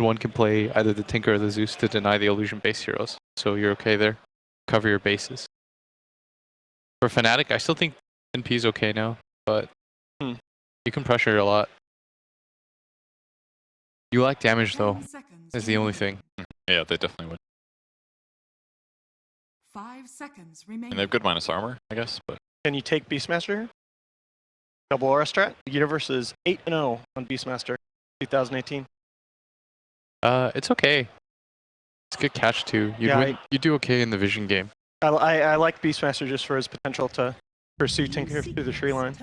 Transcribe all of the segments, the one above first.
one can play either the Tinker or the Zeus to deny the illusion-based heroes. So you're okay there. Cover your bases. For Fnatic, I still think NP is okay now, but you can pressure a lot. You lack damage though, is the only thing. Yeah, they definitely would. 5 seconds remaining. And they have good minus armor, I guess, but... Can you take Beastmaster here? Double aura strat. The universe is 8-0 on Beastmaster 2018. It's okay. It's a good catch too. You do okay in the vision game. I like Beastmaster just for his potential to pursue Tinker through the tree line.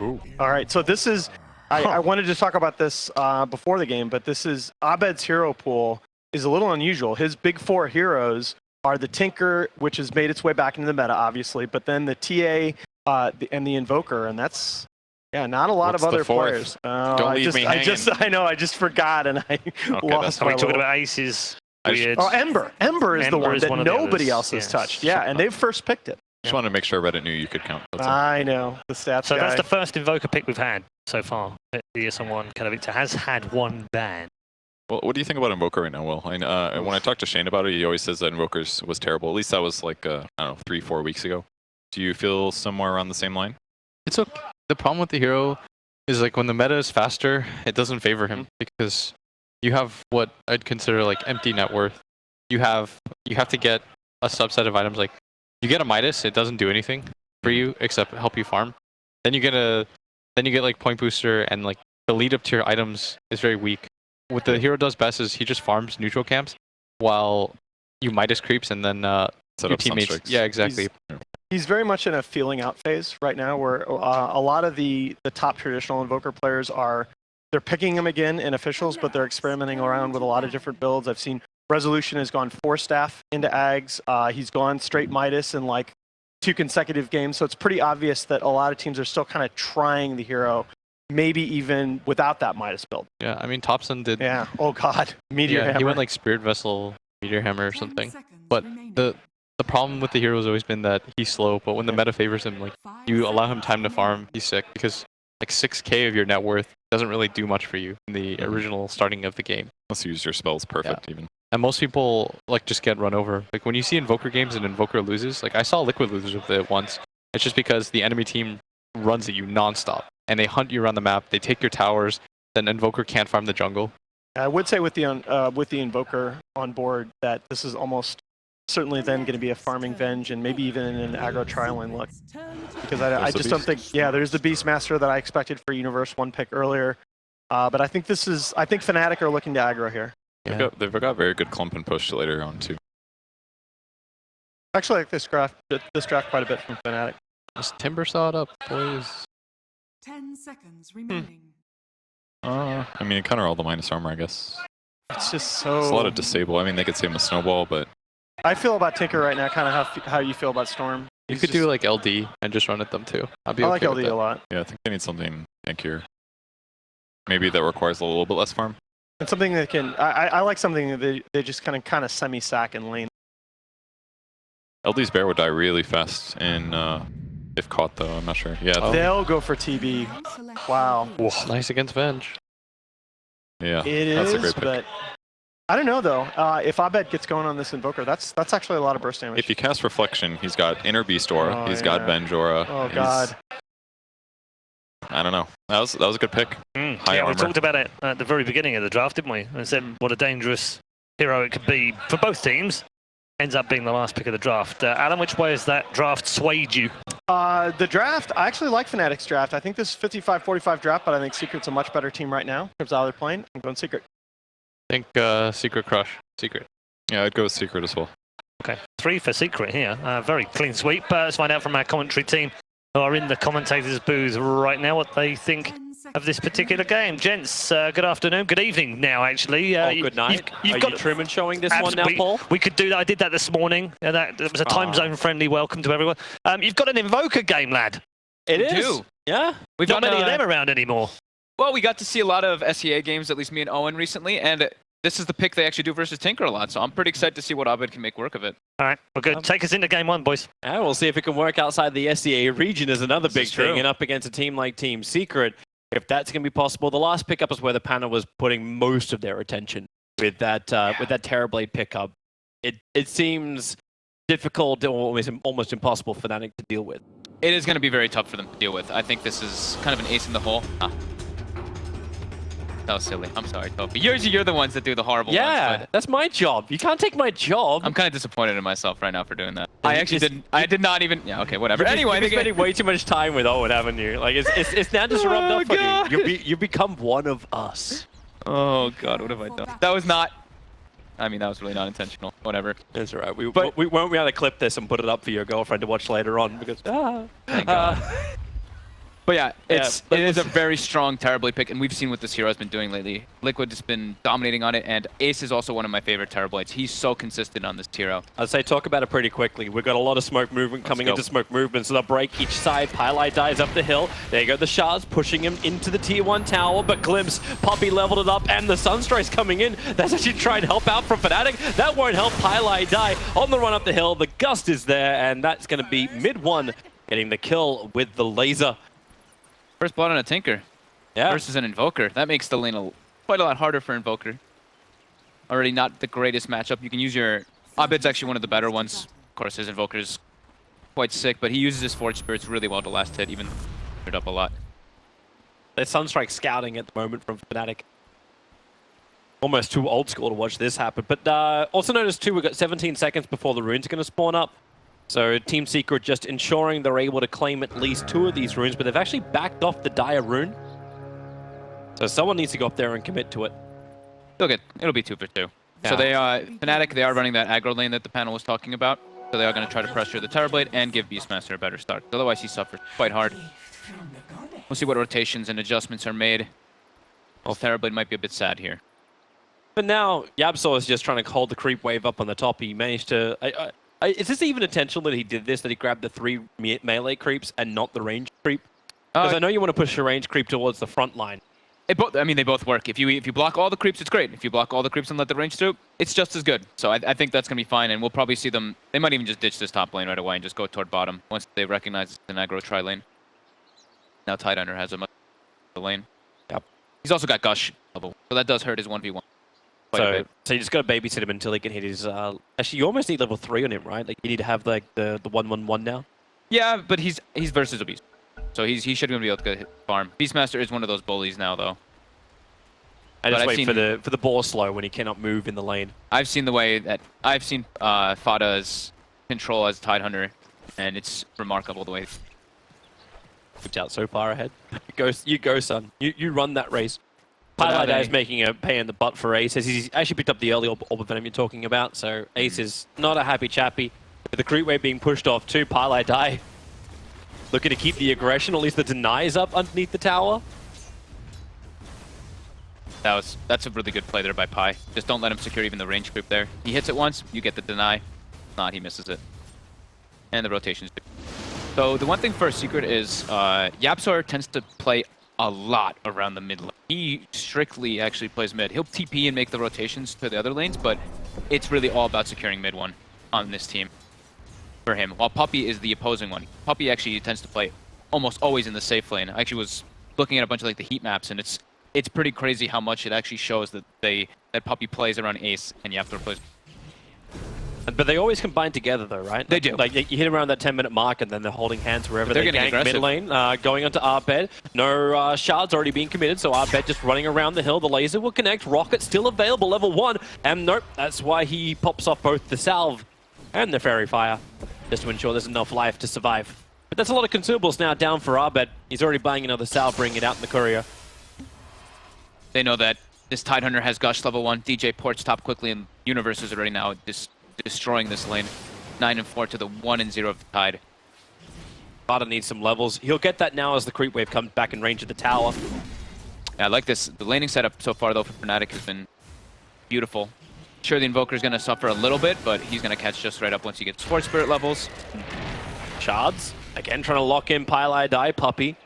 Ooh. All right, so this is... I wanted to talk about this before the game, but this is... Abed's hero pool is a little unusual. His big 4 heroes are the Tinker, which has made its way back into the meta, obviously, but then the TA and the Invoker, and that's... Yeah, not a lot of other players. Don't leave me hanging. I just forgot, and I lost my Are we talking about aces? Weird. Oh, Ember. Ember is the one that nobody else has yes. touched. Yeah, and they've first picked it. Just wanted to make sure Reddit knew you could count. I know, the stats So guy. that's the first Invoker pick we've had so far. The ESL1 Katowice has had 1 ban. Well, what do you think about Invoker right now, Will? When I talk to Shane about it, he always says that Invokers was terrible. At least that was like, I don't know, 3-4 weeks ago. Do you feel somewhere around the same line? It's okay. The problem with the hero is like when the meta is faster, it doesn't favor him because you have what I'd consider like empty net worth. You have to get a subset of items. Like you get a Midas, it doesn't do anything for you except help you farm. Then you get like point booster, and like the lead up to your items is very weak. What the hero does best is he just farms neutral camps while you Midas creeps, and then your teammates. Yeah, exactly. He's very much in a feeling out phase right now, where a lot of the top traditional Invoker players they're picking him again in officials, but they're experimenting around with a lot of different builds. I've seen Resolution has gone 4 staff into Ags. He's gone straight Midas in like 2 consecutive games, so it's pretty obvious that a lot of teams are still kind of trying the hero, maybe even without that Midas build. Yeah, I mean Thompson did. Yeah. Oh God, Meteor Hammer. He went like Spirit Vessel, Meteor Hammer or something. But the problem with the hero has always been that he's slow, but when the meta favors him, like you allow him time to farm, he's sick because like 6k of your net worth doesn't really do much for you in the original starting of the game. Unless you use your spells perfect even. And most people like just get run over. Like when you see Invoker games and Invoker loses, like I saw Liquid lose with it once. It's just because the enemy team runs at you nonstop and they hunt you around the map. They take your towers. Then Invoker can't farm the jungle. I would say with the Invoker on board that this is almost certainly then going to be a farming Venge and maybe even an aggro tri-lane look. Because I just don't think, there's the Beastmaster that I expected for Universe 1 pick earlier. But I think Fnatic are looking to aggro here. Yeah. They've got very good clump and push later on too. Actually, I like this draft quite a bit from Fnatic. Just Timber saw it up, boys. 10 seconds remaining. I mean, counter all the minus armor, I guess. It's just so... It's a lot of disable. I mean, they could save him a snowball, but... I feel about Tinker right now kind of how you feel about Storm. You could do like LD and just run at them too. I like LD a lot. Yeah, I think they need something tankier. Maybe that requires a little bit less farm. And something that can... I like something that they just kind of semi-sack and lane. LD's bear would die really fast in... if caught though, I'm not sure. Yeah, they'll go for TB. Wow. Nice against Venge. Yeah, that's a great pick. But I don't know though. If Abed gets going on this Invoker, that's actually a lot of burst damage. If you cast Reflection, he's got Inner Beast Aura, he's got Venge Aura. Oh God. I don't know. That was a good pick. High armor. We talked about it at the very beginning of the draft, didn't we? And said what a dangerous hero it could be for both teams. Ends up being the last pick of the draft. Alan, which way has that draft swayed you? The draft, I actually like Fnatic's draft. I think this is 55-45 draft, but I think Secret's a much better team right now in terms of how they're playing. I'm going Secret. I think Secret Crush. Secret. Yeah, I'd go with Secret as well. Okay, 3 for Secret here. Very clean sweep. Let's find out from our commentary team who are in the commentators' booth right now what they think of this particular game. Gents, good afternoon, good evening now actually. Good night. You've got Truman showing this one now, Paul? We could do that. I did that this morning. That was a time zone friendly welcome to everyone. You've got an Invoker game, lad. It is. Yeah. We've not many of them around anymore. Well, we got to see a lot of SEA games, at least me and Owen recently, and this is the pick they actually do versus Tinker a lot, so I'm pretty excited to see what Abed can make work of it. All right, well, good. Take us into game 1, boys. And we'll see if it can work outside the SEA region is another big thing, and up against a team like Team Secret. If that's going to be possible, the last pickup is where the panel was putting most of their attention. with that Terrorblade pickup, it seems difficult or almost impossible for Fnatic to deal with. It is going to be very tough for them to deal with. I think this is kind of an ace in the hole. That was silly. I'm sorry, Toby. You're the ones that do the horrible ones. Yeah, that's my job. You can't take my job. I'm kind of disappointed in myself right now for doing that. I actually didn't. I did not even. Yeah. Okay. Whatever. Anyway, you've been spending way too much time with Owen, haven't you? Like it's now just rubbed up on you. You become one of us. Oh God, what have I done? That was not. I mean, that was really not intentional. Whatever. That's all right. We won't be able to clip this and put it up for your girlfriend to watch later on because. Thank God. But yeah, it is a very strong Terrorblade pick, and we've seen what this hero has been doing lately. Liquid has been dominating on it, and Ace is also one of my favorite Terrorblades. He's so consistent on this hero. I'd say talk about it pretty quickly. We've got a lot of smoke movement coming into smoke movement, so they'll break each side. Pylite dies up the hill. There you go, the shards pushing him into the tier 1 tower, but Glimpse, Puppey leveled it up, and the Sunstrike's coming in. That's actually trying to help out from Fnatic. That won't help Pylite die on the run up the hill. The Gust is there, and that's going to be mid-1 getting the kill with the laser. First blood on a Tinker versus an Invoker. That makes the lane quite a lot harder for Invoker. Already not the greatest matchup. You can use your... Abed's actually one of the better ones. Of course, his Invoker's quite sick, but he uses his Forge Spirits really well to last hit, even it up a lot. There's Sunstrike scouting at the moment from Fnatic. Almost too old school to watch this happen. But also notice too, we've got 17 seconds before the runes are going to spawn up. So Team Secret just ensuring they're able to claim at least 2 of these runes, but they've actually backed off the Dire rune. So someone needs to go up there and commit to it. It'll be 2 for 2. Yeah. So Fnatic, they are running that aggro lane that the panel was talking about. So they are going to try to pressure the Terrorblade and give Beastmaster a better start. Otherwise, he suffers quite hard. We'll see what rotations and adjustments are made. Well, Terrorblade might be a bit sad here. But now YapzOr is just trying to hold the creep wave up on the top. He managed to... is this even intentional that he did this, that he grabbed the 3 melee creeps and not the range creep? Because I know you want to push your range creep towards the front line. They both work. If you block all the creeps, it's great. If you block all the creeps and let the range through, it's just as good. So I think that's going to be fine, and we'll probably see them... They might even just ditch this top lane right away and just go toward bottom once they recognize it's an aggro tri-lane. Now Tidehunter has a much the lane. Yep. He's also got Gush level, so that does hurt his 1v1. So you just got to babysit him until he can hit his... Actually, you almost need level 3 on him, right? Like, you need to have, like, the 1/1/1 now. Yeah, but he's versus a Beast. So he should be able to get farm. Beastmaster is one of those bullies now, though. I just wait for the ball slow when he cannot move in the lane. I've seen the way that... I've seen FATA's control as Tidehunter, and it's remarkable the way... Whipped out so far ahead. You go, son. You run that race. Pylite is making a pay in the butt for Ace, as he's actually picked up the early Orb of Venom you're talking about, so Ace is not a happy chappy. With the creep wave being pushed off too, Pylite looking to keep the aggression, or at least the deny is up underneath the tower. That's a really good play there by Pi. Just don't let him secure even the range creep there. He hits it once, you get the deny. If not, he misses it. And the rotations do. So the one thing for Secret is YapzOr tends to play a lot around the mid lane. He strictly actually plays mid. He'll TP and make the rotations to the other lanes, but it's really all about securing mid one on this team for him, while Puppey is the opposing one. Puppey actually tends to play almost always in the safe lane. I actually was looking at a bunch of like the heat maps, and it's pretty crazy how much it actually shows that Puppey plays around Ace and YapzOr plays. But they always combine together, though, right? They do. Like you hit around that 10-minute mark, and then they're holding hands wherever they gank mid lane. Going onto Arbed. No shards already being committed, so Arbed just running around the hill. The laser will connect. Rocket still available, level 1. And nope, that's why he pops off both the salve and the fairy fire, just to ensure there's enough life to survive. But that's a lot of consumables now down for Arbed. He's already buying another salve, bringing it out in the courier. They know that this Tidehunter has Gush level 1. DJ ports top quickly, and Universe is already now destroying this lane. 9 and 4 to the 1 and 0 of the Tide. FATA needs some levels. He'll get that now as the creep wave comes back in range of the tower. Yeah, I like this. The laning setup so far, though, for Fnatic has been beautiful. Sure, the Invoker's going to suffer a little bit, but he's going to catch just right up once he gets Force Spirit levels. Shards. Again, trying to lock in Pylite, Puppey.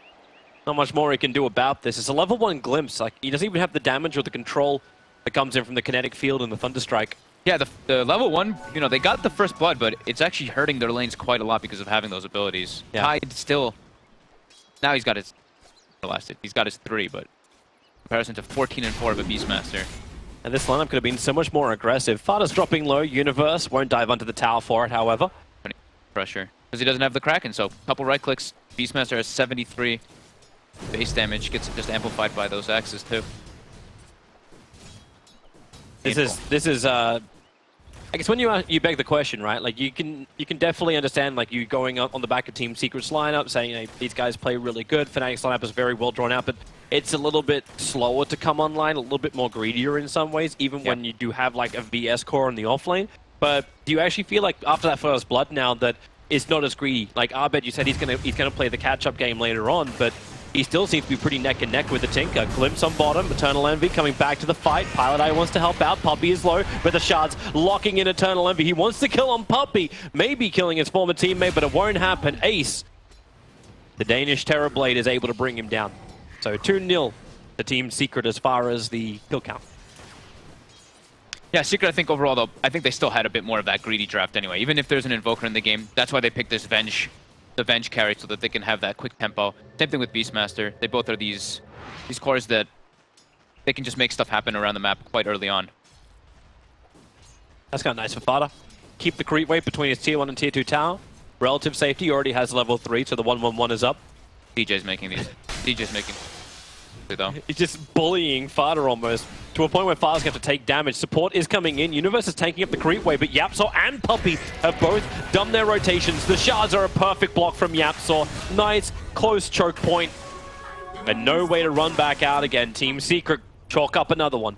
Not much more he can do about this. It's a level 1 glimpse. Like, he doesn't even have the damage or the control that comes in from the kinetic field and the Thunderstrike. Yeah, the level 1, you know, they got the first blood, but it's actually hurting their lanes quite a lot because of having those abilities. Yeah. Tide still... Now he's got his... He's got his 3, but... In comparison to 14 and 4 of a Beastmaster. And this lineup could have been so much more aggressive. FATA's dropping low. Universe won't dive onto the tower for it, however. Pressure. Because he doesn't have the Kraken, so a couple right clicks. Beastmaster has 73 base damage, gets just amplified by those axes too. This is I guess when you beg the question, right? Like you can definitely understand like you going on the back of Team Secret's lineup, saying hey, these guys play really good. Fnatic's lineup is very well drawn out, but it's a little bit slower to come online, a little bit more greedier in some ways, even when you do have like a VS core on the offlane. But do you actually feel like after that first blood now that it's not as greedy? Like Abed, you said he's gonna play the catch-up game later on, but he still seems to be pretty neck and neck with the Tinker. Glimpse on bottom, Eternal Envy coming back to the fight. Pilot Eye wants to help out. Puppey is low, but the shards locking in Eternal Envy. He wants to kill on Puppey, maybe killing his former teammate, but it won't happen. Ace, the Danish Terrorblade, is able to bring him down. So 2-0 to Team Secret as far as the kill count. Yeah, Secret, I think overall, though, I think they still had a bit more of that greedy draft anyway. Even if there's an Invoker in the game, that's why they picked this the Venge carry, so that they can have that quick tempo. Same thing with Beastmaster. They both are these cores that they can just make stuff happen around the map quite early on. That's kind of nice for FATA. Keep the creep wave between his tier 1 and tier 2 tower. Relative safety, he already has level 3, so the 1-1-1 is up. DJ's making these. DJ's making though. He's just bullying FATA almost, to a point where FATA's going to take damage. Support is coming in. Universe is taking up the creep wave, but YapzOr and Puppey have both done their rotations. The shards are a perfect block from YapzOr. Nice, close choke point. And no way to run back out again. Team Secret chalk up another one.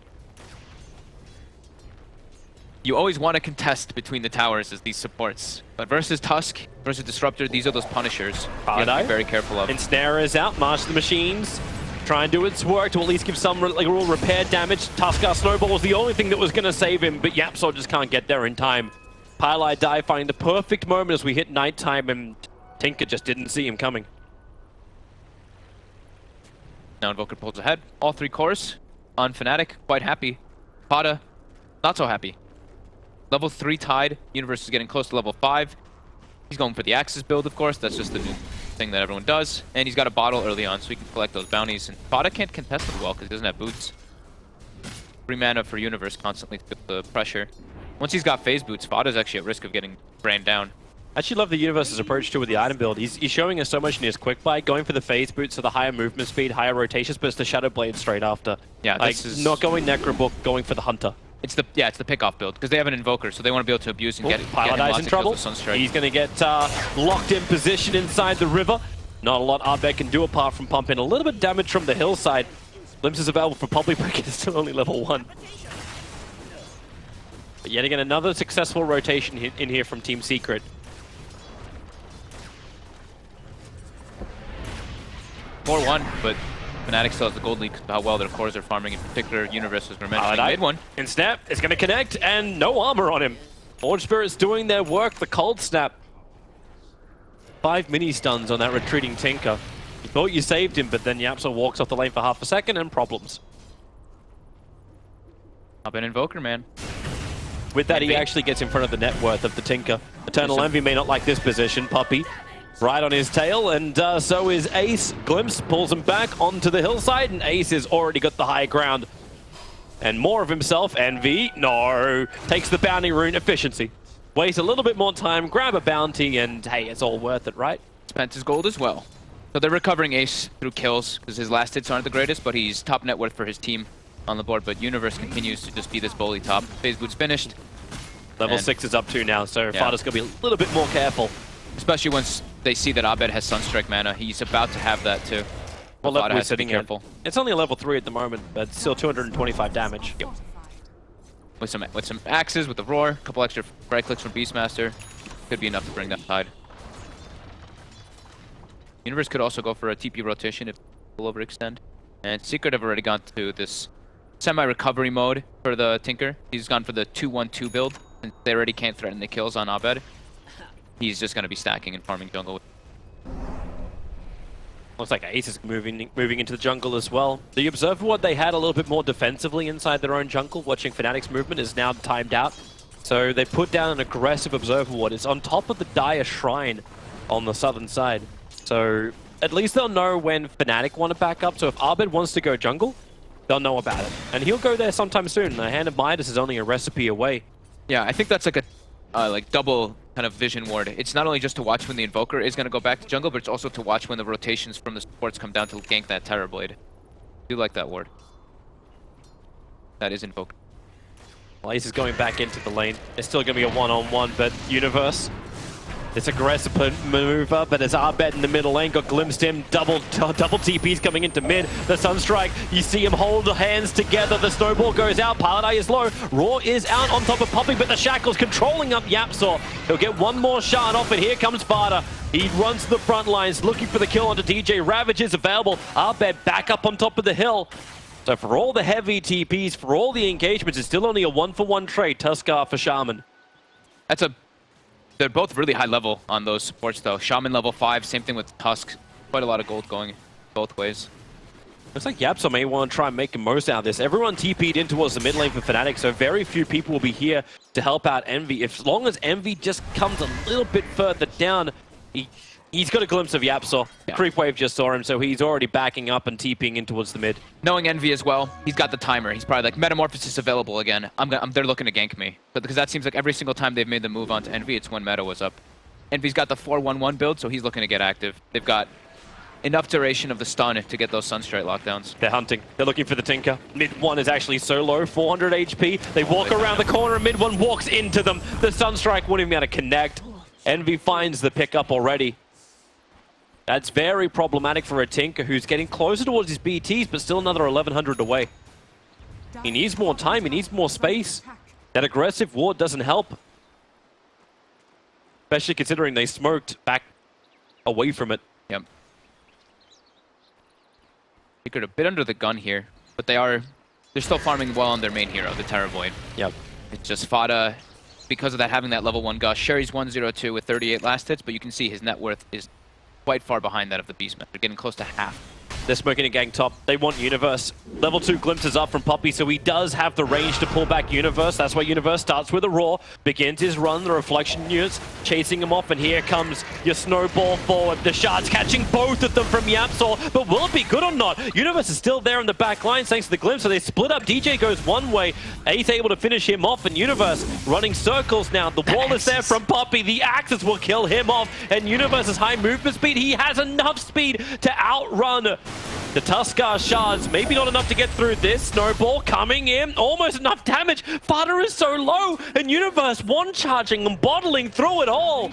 You always want to contest between the towers as these supports. But versus Tusk, versus Disruptor, these are those punishers you have to be very careful of. Ensnare is out, March the Machines. Try and do its work to at least give some like real repair damage. Tuskar Snowball was the only thing that was going to save him, but YapzOr just can't get there in time. Pilot Die finding the perfect moment as we hit nighttime, and Tinker just didn't see him coming. Now Invoker pulls ahead. All 3 cores on Fnatic, quite happy. FATA, not so happy. Level 3 tied. Universe is getting close to level 5. He's going for the Axis build, of course. That's just the new thing that everyone does. And he's got a bottle early on, so he can collect those bounties. And FATA can't contest it well because he doesn't have boots. 3 mana for Universe constantly to put the pressure. Once he's got phase boots, FATA's actually at risk of getting ran down. I actually love the Universe's approach too with the item build. He's showing us so much in his quick buy, going for the phase boots, so the higher movement speed, higher rotations, but it's the Shadow Blade straight after. Yeah, like, this is not going Necrobook, going for the Hunter. It's the pick-off build because they have an Invoker, so they want to be able to abuse and get Pilot Eye's in trouble. He's going to get locked in position inside the river. Not a lot Arbeck can do apart from pumping a little bit of damage from the hillside. Glimpse is available for Puppey, but it's still only level 1. But yet again, another successful rotation in here from Team Secret. 4-1, but Fnatic still has the gold lead because of how well their cores are farming. In particular, Universe was mentioning mid one. In snap, it's going to connect, and no armor on him. Forge Spirit's doing their work. The cold snap. 5 mini stuns on that retreating Tinker. You thought you saved him, but then YapzOr walks off the lane for half a second and problems. Up an Invoker, man. With that, he actually gets in front of the net worth of the Tinker. Eternal Envy may not like this position. Puppey right on his tail, and so is Ace. Glimpse pulls him back onto the hillside, and Ace has already got the high ground. And more of himself. Envy, no. Takes the bounty rune, efficiency. Waste a little bit more time, grab a bounty, and hey, it's all worth it, right? Spent his gold as well. So they're recovering Ace through kills, because his last hits aren't the greatest, but he's top net worth for his team on the board. But Universe continues to just be this bully top. Phase boot's finished. Level 6 is up too now, so FATA's going to be a little bit more careful. Especially once they see that Abed has Sunstrike mana. He's about to have that too. Well, FATA has to be careful. It's only a level 3 at the moment, but still 225 damage. Yep. With some axes, with the roar, a couple extra right clicks from Beastmaster, could be enough to bring that tide. Universe could also go for a TP rotation if will overextend. And Secret have already gone to this semi-recovery mode for the Tinker. He's gone for the 2-1-2 build, since they already can't threaten the kills on Abed. He's just going to be stacking and farming jungle. Looks like Ace is moving into the jungle as well. The Observer Ward they had a little bit more defensively inside their own jungle. Watching Fnatic's movement is now timed out. So they put down an aggressive Observer Ward. It's on top of the Dire Shrine on the southern side. So at least they'll know when Fnatic want to back up. So if Abed wants to go jungle, they'll know about it. And he'll go there sometime soon. The Hand of Midas is only a recipe away. Yeah, I think that's like a like double kind of vision ward. It's not only just to watch when the Invoker is going to go back to jungle, but it's also to watch when the rotations from the supports come down to gank that Terrorblade. I do like that ward. That is Invoker. Blaze is going back into the lane. It's still going to be a one-on-one, but Universe, it's aggressive maneuver, but as Arbed in the middle lane got glimpsed him, double TPs coming into mid. The Sunstrike, you see him hold the hands together. The snowball goes out. Paladai is low. Raw is out on top of Puppey, but the Shackle's controlling up YapzOr. He'll get one more shard off, and here comes FATA. He runs to the front lines, looking for the kill onto DJ. Ravage is available. Arbed back up on top of the hill. So for all the heavy TPs, for all the engagements, it's still only a 1-for-1 trade. Tuskar for Shaman. They're both really high level on those supports though. Shaman level 5, same thing with Tusk. Quite a lot of gold going both ways. Looks like YapzOr may want to try and make the most out of this. Everyone TP'd in towards the mid lane for Fnatic, so very few people will be here to help out Envy. As long as Envy just comes a little bit further down, he's got a glimpse of YapzOr. Yeah. Creep Wave just saw him, so he's already backing up and TPing in towards the mid. Knowing Envy as well, he's got the timer. He's probably like, Metamorphosis available again. They're looking to gank me. But because that seems like every single time they've made the move onto Envy, it's when meta was up. Envy's got the 4-1-1 build, so he's looking to get active. They've got enough duration of the stun to get those Sunstrike lockdowns. They're hunting. They're looking for the Tinker. Mid one is actually so low, 400 HP. They walk around the corner and mid one walks into them. The Sunstrike won't even be able to connect. Envy finds the pickup already. That's very problematic for a Tinker who's getting closer towards his BTs, but still another 1100 away. He needs more time, he needs more space. That aggressive ward doesn't help. Especially considering they smoked back away from it. Yep. Figured a bit under the gun here, but they're still farming well on their main hero, the Terrorblade. Yep. It's just FATA, because of that, having that level 1 gush. Sherry's 102 with 38 last hits, but you can see his net worth is quite far behind that of the Beastman. They're getting close to half. They're smoking a gang top. They want Universe. Level 2 glimpses up from Puppey, so he does have the range to pull back Universe. That's why Universe starts with a Raw, begins his run, the Reflection units chasing him off, and here comes your snowball forward. The shards catching both of them from YapzOr, but will it be good or not? Universe is still there in the back line thanks to the glimpse, so they split up. DJ goes one way. Ace able to finish him off, and Universe running circles now. The wall is there from Puppey. The Axis will kill him off, and Universe's high movement speed, he has enough speed to outrun the Tuskar shards. Maybe not enough to get through this. Snowball coming in. Almost enough damage. FATA is so low. And Universe one-charging and bottling through it all.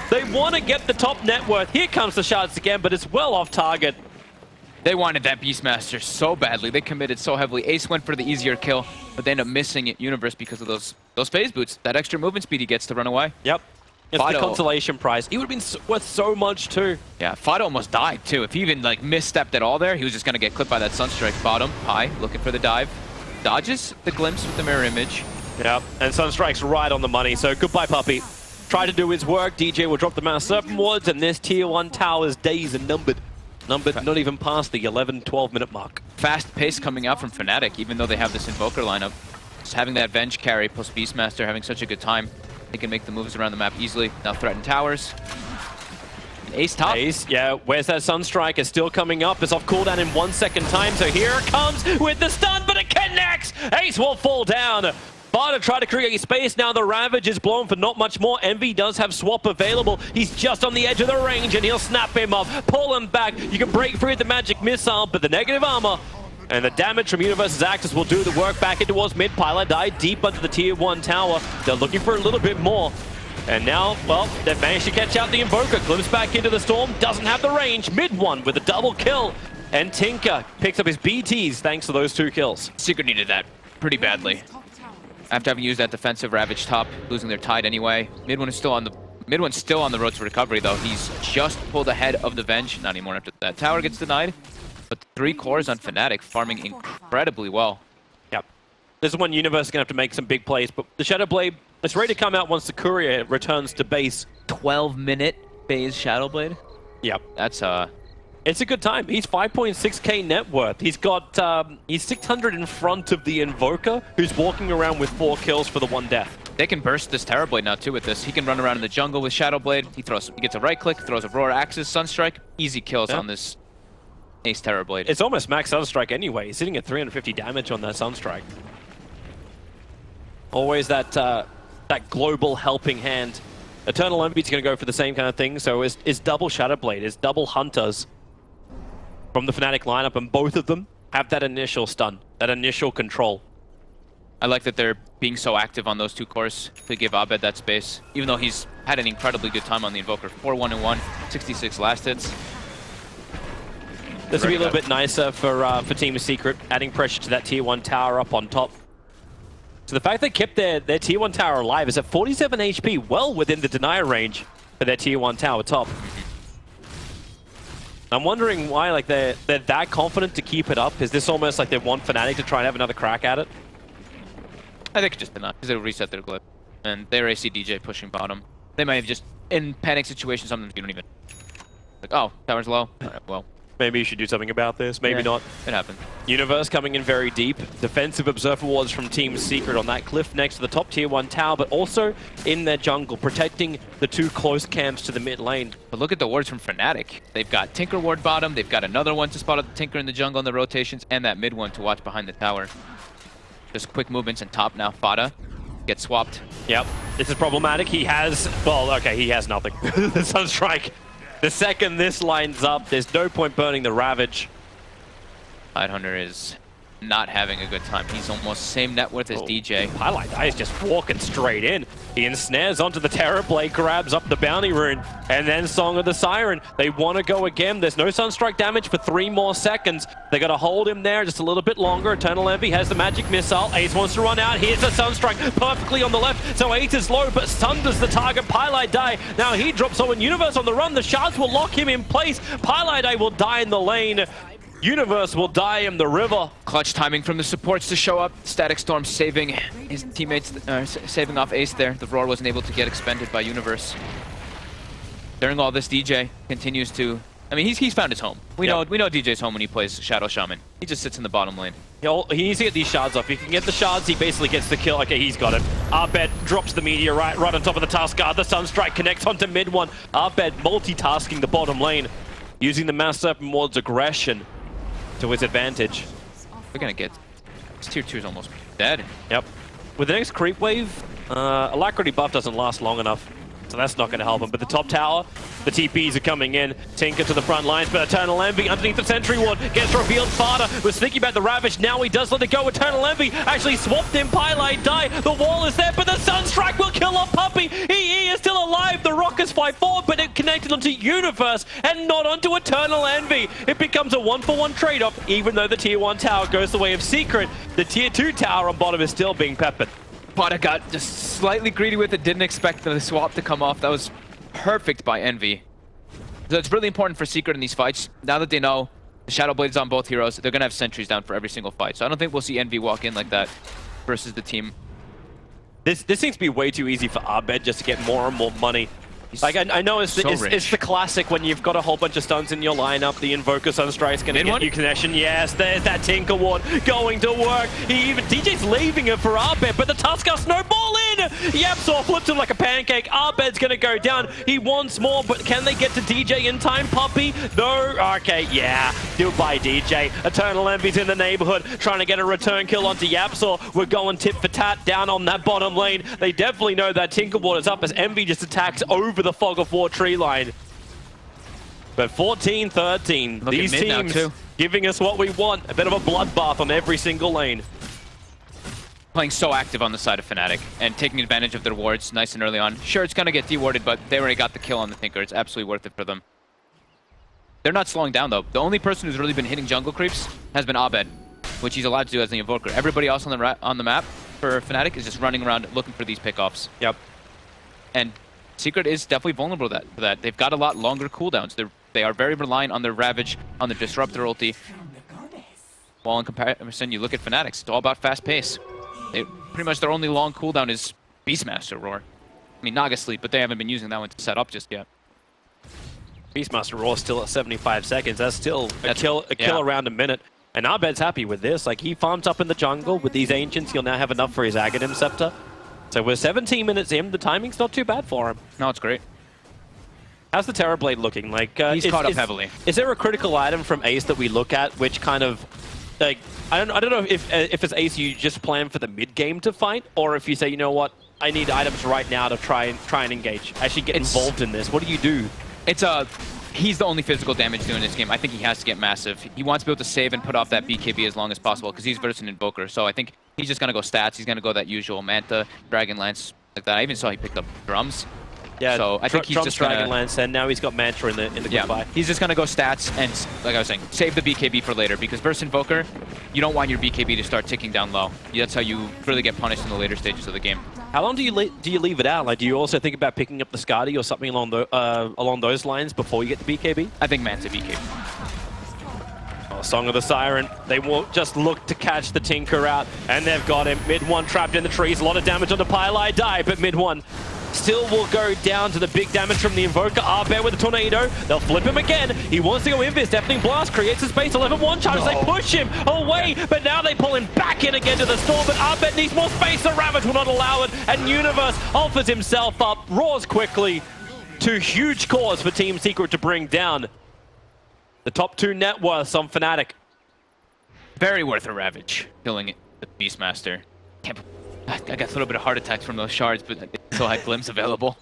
They want to get the top net worth. Here comes the shards again, but it's well off target. They wanted that Beastmaster so badly. They committed so heavily. Ace went for the easier kill, but they end up missing it, Universe, because of those phase boots. That extra movement speed he gets to run away. Yep. It's FATA, the consolation prize. He would have been worth so much too. Yeah, FATA almost died too. If he even like misstepped at all there, he was just gonna get clipped by that Sunstrike. Bottom, high, looking for the dive. Dodges the glimpse with the mirror image. Yep, and Sunstrike's right on the money, so goodbye Puppey. Try to do his work, DJ will drop the Mass Serpent wards, and this tier 1 tower's days are numbered. Not even past the 11-12 minute mark. Fast pace coming out from Fnatic, even though they have this Invoker lineup. Just having that Venge carry plus Beastmaster having such a good time. They can make the moves around the map easily. Now threaten towers. Ace top. Ace, yeah, where's that Sunstrike? It's still coming up. It's off cooldown in 1 second time, so here it comes with the stun, but it connects! Ace will fall down. FATA try to create space. Now the Ravage is blown for not much more. Envy does have Swap available. He's just on the edge of the range, and he'll snap him up, pull him back. You can break free with the magic missile, but the negative armor and the damage from Universe's Axis will do the work back in towards mid. Pilot died deep under the tier 1 tower. They're looking for a little bit more. And now, well, they've managed to catch out the Invoker. Glimpse back into the Storm, doesn't have the range. Mid one with a double kill. And Tinker picks up his BTs thanks to those 2 kills. Secret needed that pretty badly. After having used that defensive Ravage top, losing their tide anyway. Mid one's still on the road to recovery though. He's just pulled ahead of the Venge. Not anymore after that tower gets denied. But 3 cores on Fnatic, farming incredibly well. Yep. This is when Universe is going to have to make some big plays, but the Shadowblade is ready to come out once the Courier returns to base. 12-minute phase Shadowblade? Yep. That's It's a good time. He's 5.6k net worth. He's got, he's 600 in front of the Invoker, who's walking around with 4 kills for the 1 death. They can burst this Terrorblade now too with this. He can run around in the jungle with Shadowblade. He gets a right click, throws a Roar Axis, Sunstrike. Easy kills on this Ace Terrorblade. It's almost max Sunstrike anyway. He's sitting at 350 damage on that Sunstrike. Always that that global helping hand. Eternal Envy's going to go for the same kind of thing, so is double Shadowblade, is double Hunters from the Fnatic lineup, and both of them have that initial stun, that initial control. I like that they're being so active on those two cores to give Abed that space, even though he's had an incredibly good time on the Invoker. 4-1-1, 66 last hits. This would be a little bit nicer for Team Secret, adding pressure to that tier 1 tower up on top. So the fact they kept their tier 1 tower alive is at 47 HP, well within the denier range for their tier 1 tower top. I'm wondering why like they're that confident to keep it up. Is this almost like they want Fnatic to try and have another crack at it? I think it's just enough, because they'll reset their glyph. And their AC DJ pushing bottom. They might have just, in panic situations, sometimes you don't even... Like, oh, tower's low. Alright, well. Maybe you should do something about this, maybe not. It happened. Universe coming in very deep. Defensive Observer Wards from Team Secret on that cliff next to the top tier 1 tower, but also in their jungle, protecting the two close camps to the mid lane. But look at the wards from Fnatic. They've got Tinker ward bottom, they've got another one to spot out the Tinker in the jungle in the rotations, and that mid one to watch behind the tower. Just quick movements in top now. FATA gets swapped. Yep, this is problematic. He has, well, okay, he has nothing. The Sunstrike. The second this lines up, there's no point burning the Ravage. Tidehunter is not having a good time. He's almost same net worth as DJ. Highlight Eye is just walking straight in. He ensnares onto the Terrorblade, grabs up the Bounty Rune, and then Song of the Siren. They want to go again. There's no Sunstrike damage for 3 more seconds. They got to hold him there just a little bit longer. Eternal Envy has the magic missile. Ace wants to run out. Here's the Sunstrike perfectly on the left. So Ace is low, but sunders the target. Pylite Die. Now he drops on Universe on the run. The shards will lock him in place. Pylite Die will die in the lane. Universe will die in the river. Clutch timing from the supports to show up. Static Storm saving his teammates, saving off Ace there. The Roar wasn't able to get expended by Universe. During all this, DJ continues to... I mean, he's found his home. We know DJ's home when he plays Shadow Shaman. He just sits in the bottom lane. He needs to get these shards off. If he can get the shards, he basically gets the kill. Okay, he's got it. Abed drops the meteorite right on top of the Taskguard. The Sunstrike connects onto mid one. Abed multitasking the bottom lane, using the Mass Serpent Ward's aggression to his advantage. We're gonna get... This tier 2 is almost dead. Yep. With the next creep wave, Alacrity buff doesn't last long enough, so that's not going to help him. But the top tower, the TPs are coming in. Tinker to the front lines, but Eternal Envy underneath the Sentry Ward gets revealed. FATA was thinking about the Ravage. Now he does let it go. Eternal Envy actually swapped in. Pylite Die. The wall is there, but the Sunstrike will kill off Puppey. He is still alive. The Rockets fight forward, but it connected onto Universe and not onto Eternal Envy. It becomes a 1-for-1 trade-off, even though the tier 1 tower goes the way of Secret. The tier 2 tower on bottom is still being peppered. FATA got just slightly greedy with it, didn't expect the swap to come off. That was perfect by Envy. So it's really important for Secret in these fights. Now that they know the Shadow Blade's on both heroes, they're going to have sentries down for every single fight. So I don't think we'll see Envy walk in like that versus the team. This seems to be way too easy for Abed just to get more and more money. Like, I know it's the classic when you've got a whole bunch of stuns in your lineup. The Invoker Sunstrike's going to get you connection. Yes, there's that Tinker Ward going to work. DJ's leaving it for Abed, but the Tusker snowball in! YapzOr flips him like a pancake. Abed's going to go down. He wants more, but can they get to DJ in time? Puppey? No. Okay, yeah. Goodbye, DJ. Eternal Envy's in the neighborhood, trying to get a return kill onto YapzOr. We're going tit for tat down on that bottom lane. They definitely know that Tinker Ward is up as Envy just attacks over the Fog of War tree line. But 14-13, these teams giving us what we want. A bit of a bloodbath on every single lane. Playing so active on the side of Fnatic and taking advantage of their wards nice and early on. Sure, it's going to get dewarded, but they already got the kill on the Tinker. It's absolutely worth it for them. They're not slowing down, though. The only person who's really been hitting jungle creeps has been Abed, which he's allowed to do as the Invoker. Everybody else on the map for Fnatic is just running around looking for these pickoffs. Yep. And Secret is definitely vulnerable to that. They've got a lot longer cooldowns. They are very reliant on their Ravage, on their Disruptor ulti. While in comparison, you look at Fnatic, it's all about fast pace. Pretty much their only long cooldown is Beastmaster Roar. I mean, Naga Sleep, but they haven't been using that one to set up just yet. Beastmaster Roar still at 75 seconds. That's still a kill around a minute. And Abed's happy with this. Like, he farms up in the jungle with these Ancients. He'll now have enough for his Aghanim Scepter. So we're 17 minutes in. The timing's not too bad for him. No, it's great. How's the Terrorblade looking? Like He's caught up heavily. Is there a critical item from Ace that we look at which kind of like I don't know if it's Ace you just plan for the mid game to fight, or if you say, you know what, I need items right now to try and engage, actually get involved in this. What do you do? He's the only physical damage doing this game. I think he has to get massive. He wants to be able to save and put off that BKB as long as possible because he's versus an Invoker. So I think he's just going to go stats. He's going to go that usual Manta, Dragon Lance, like that. I even saw he picked up Drums. Yeah, so I think he's just Dragon Lance, and now he's got Manta in the goodbye. He's just going to go stats and, like I was saying, save the BKB for later because versus Invoker, you don't want your BKB to start ticking down low. That's how you really get punished in the later stages of the game. How long do you leave it out? Like, do you also think about picking up the Skadi or something along those lines before you get the BKB? I think Manta BKB. Oh, Song of the Siren. They will just look to catch the Tinker out, and they've got him. Mid one trapped in the trees. A lot of damage on the Pylai die, but mid one still will go down to the big damage from the Invoker. Arbear with a Tornado. They'll flip him again. He wants to go in this. Deafening Blast creates a space. 11-1 charge. They push him away, but now they pull him back in again to the Storm. But Arbear needs more space. The Ravage will not allow it. And Universe offers himself up. Roars quickly. Two huge cores for Team Secret to bring down. The top two net worths on Fnatic. Very worth a Ravage. Killing the Beastmaster. I got a little bit of heart attacks from those shards, but I still had Glimpse available.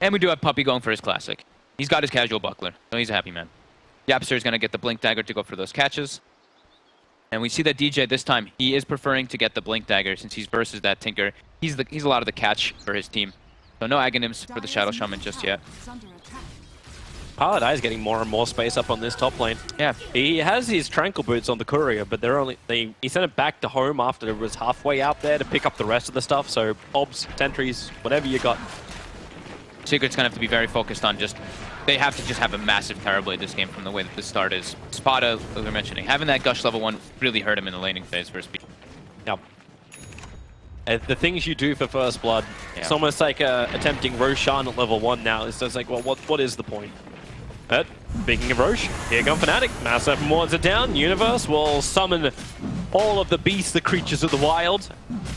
And we do have Puppey going for his classic. He's got his casual buckler, so he's a happy man. YapzOr is going to get the Blink Dagger to go for those catches. And we see that DJ this time, he is preferring to get the Blink Dagger since he's versus that Tinker. He's a lot of the catch for his team. So no Aghanims for the Shadow Shaman just yet. Paladai is getting more and more space up on this top lane. Yeah. He has his Tranquil Boots on the Courier, but he sent it back to home after it was halfway out there to pick up the rest of the stuff. So Obs, Sentries, whatever you got. Secret's going to have to be very focused on they have to just have a massive Terrorblade this game from the way that the start is. FATA, as we were mentioning, having that Gush level 1 really hurt him in the laning phase for speed. Yep. The things you do for First Blood, it's almost like attempting Roshan at level 1 now. It's just like, well, what is the point? But speaking of Roche, here come Fnatic. Mass Open wards it down. Universe will summon all of the beasts, the creatures of the wild.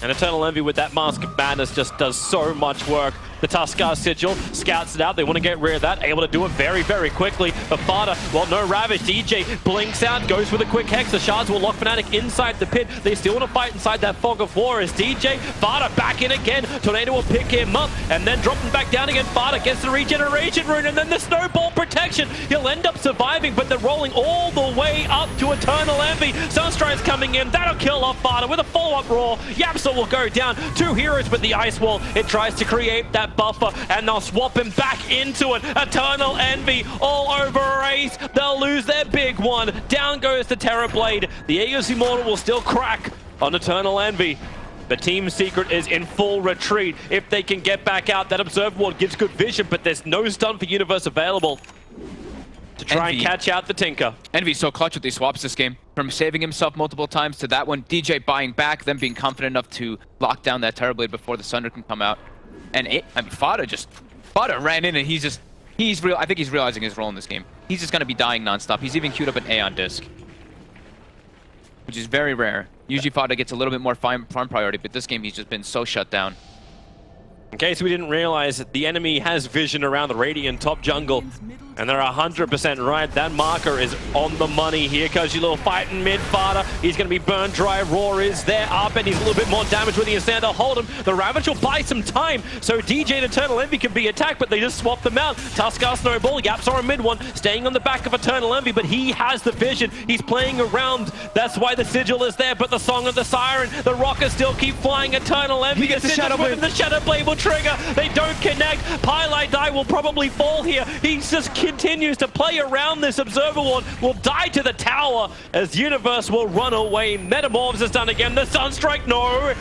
And Eternal Envy with that Mask of Madness just does so much work. The Tuskar Sigil scouts it out. They want to get rid of that. Able to do it very, very quickly. But FATA, well, no Ravage. DJ blinks out, goes for the quick Hex. The shards will lock Fnatic inside the pit. They still want to fight inside that Fog of War as DJ. FATA back in again. Tornado will pick him up and then drop him back down again. FATA gets the Regeneration Rune and then the Snowball Protection. He'll end up surviving, but they're rolling all the way up to Eternal Envy. Sunstride's coming in. That'll kill off FATA with a follow-up roar. YapzOr will go down. Two heroes with the Ice Wall. It tries to create that buffer, and they'll swap him back into it. Eternal Envy all over Ace. They'll lose their big one. Down goes the Terrorblade. The Aegis Immortal will still crack on Eternal Envy. The Team Secret is in full retreat. If they can get back out, that Observe Ward gives good vision, but there's no stun for Universe available to try and catch out the Tinker. Envy's so clutch with these swaps this game. From saving himself multiple times to that one, DJ buying back, then being confident enough to lock down that Terrorblade before the Sunder can come out. And FATA ran in and I think he's realizing his role in this game. He's just going to be dying nonstop. He's even queued up an Aeon Disc, which is very rare. Usually FATA gets a little bit more farm priority, but this game he's just been so shut down. In case we didn't realize, the enemy has vision around the Radiant top jungle. And they're 100% right. That marker is on the money. Here comes your little fight in mid. FATA, he's going to be burned dry. Roar is there. Arbear needs a little bit more damage with the Instant. They'll hold him. The Ravage will buy some time. So DJ and Eternal Envy can be attacked, but they just swap them out. Tuskar Snowball, YapzOr in mid one, staying on the back of Eternal Envy, but he has the vision. He's playing around. That's why the Sigil is there, but the Song of the Siren, the rockets still keep flying. Eternal Envy gets the Shadow Blade. The Shadow Blade will trigger. They don't connect. Pylai will probably fall here. He just continues to play around this. Observer Ward will die to the tower as Universe will run away. Metamorphs is done again. The Sunstrike, no.